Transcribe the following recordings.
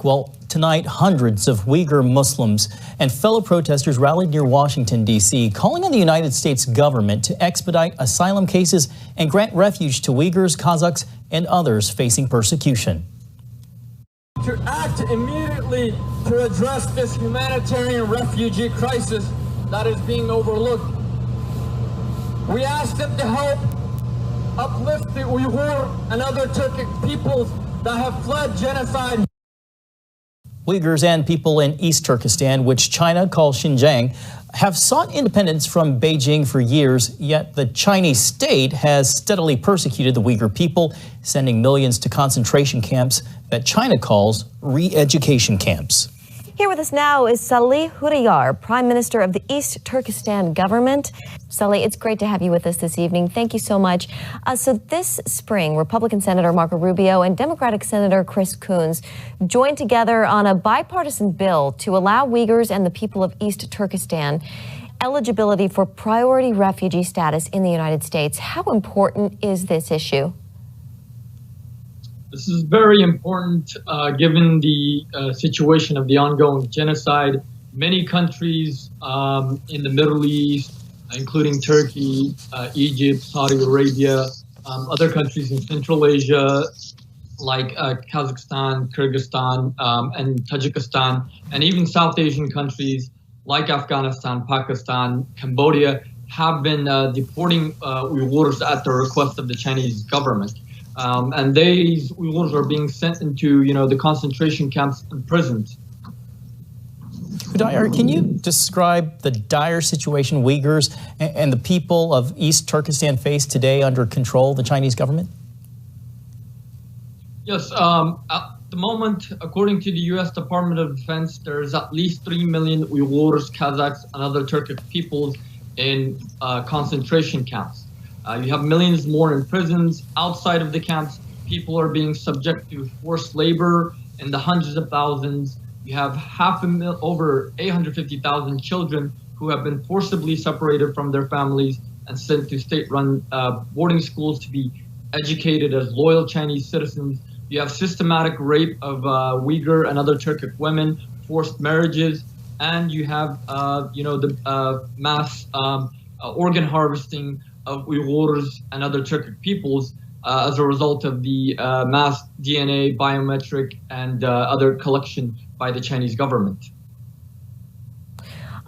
Well, tonight, hundreds of Uyghur Muslims and fellow protesters rallied near Washington, D.C., calling on the United States government to expedite asylum cases and grant refuge to Uyghurs, Kazakhs, and others facing persecution. To act immediately to address this humanitarian refugee crisis that is being overlooked. We ask them to help uplift the Uyghur and other Turkic peoples that have fled genocide. Uyghurs and people in East Turkestan, which China calls Xinjiang, have sought independence from Beijing for years, yet the Chinese state has steadily persecuted the Uyghur people, sending millions to concentration camps that China calls re-education camps. Here with us now is Salih Hudayar, Prime Minister of the East Turkestan government. Salih, it's great to have you with us this evening. Thank you so much. So this spring, Republican Senator Marco Rubio and Democratic Senator Chris Coons joined together on a bipartisan bill to allow Uyghurs and the people of East Turkestan eligibility for priority refugee status in the United States. How important is this issue? This is very important given the situation of the ongoing genocide. Many countries in the Middle East, including Turkey, Egypt, Saudi Arabia, other countries in Central Asia, like Kazakhstan, Kyrgyzstan, and Tajikistan, and even South Asian countries like Afghanistan, Pakistan, Cambodia, have been deporting Uyghurs at the request of the Chinese government. And these Uyghurs are being sent into, the concentration camps and prisons. Hudayar, can you describe the dire situation Uyghurs and the people of East Turkestan face today under control of the Chinese government? Yes, at the moment, according to the U.S. Department of Defense, there's at least 3 million Uyghurs, Kazakhs, and other Turkic peoples in concentration camps. You have millions more in prisons. Outside of the camps, people are being subject to forced labor in the hundreds of thousands. You have over 850,000 children who have been forcibly separated from their families and sent to state-run boarding schools to be educated as loyal Chinese citizens. You have systematic rape of Uyghur and other Turkic women, forced marriages, and you have, the mass organ harvesting of Uyghurs and other Turkic peoples as a result of the mass DNA, biometric, and other collection by the Chinese government.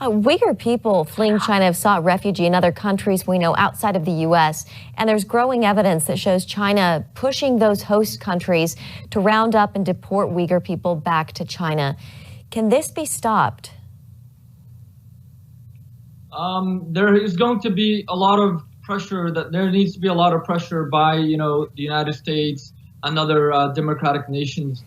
Uyghur people fleeing China have sought refuge in other countries we know outside of the U.S., and there's growing evidence that shows China pushing those host countries to round up and deport Uyghur people back to China. Can this be stopped? There is going to be a lot of pressure, there needs to be a lot of pressure by, the United States and other democratic nations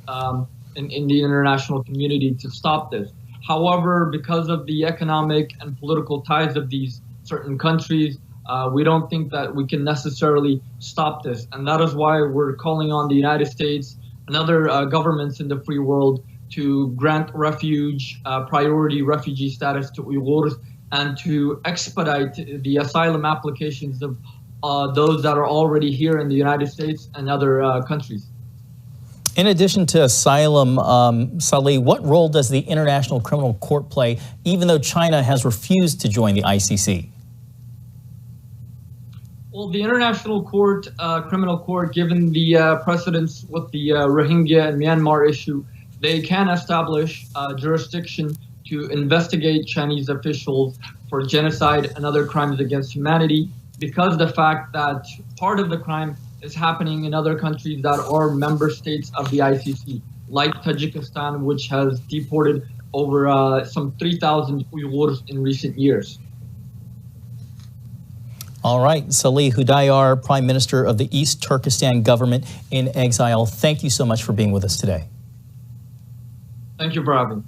in the international community to stop this. However, because of the economic and political ties of these certain countries, we don't think that we can necessarily stop this. And that is why we're calling on the United States and other governments in the free world to grant refuge, priority refugee status to Uyghurs, and to expedite the asylum applications of those that are already here in the United States and other countries. In addition to asylum, Salih, what role does the International Criminal Court play, even though China has refused to join the ICC? Well, the International Court, Criminal Court, given the precedents with the Rohingya and Myanmar issue, they can establish jurisdiction to investigate Chinese officials for genocide and other crimes against humanity, because the fact that part of the crime is happening in other countries that are member states of the ICC, like Tajikistan, which has deported over some 3,000 Uyghurs in recent years. All right, Salih Hudayar, Prime Minister of the East Turkestan government in exile. Thank you so much for being with us today. Thank you for having me.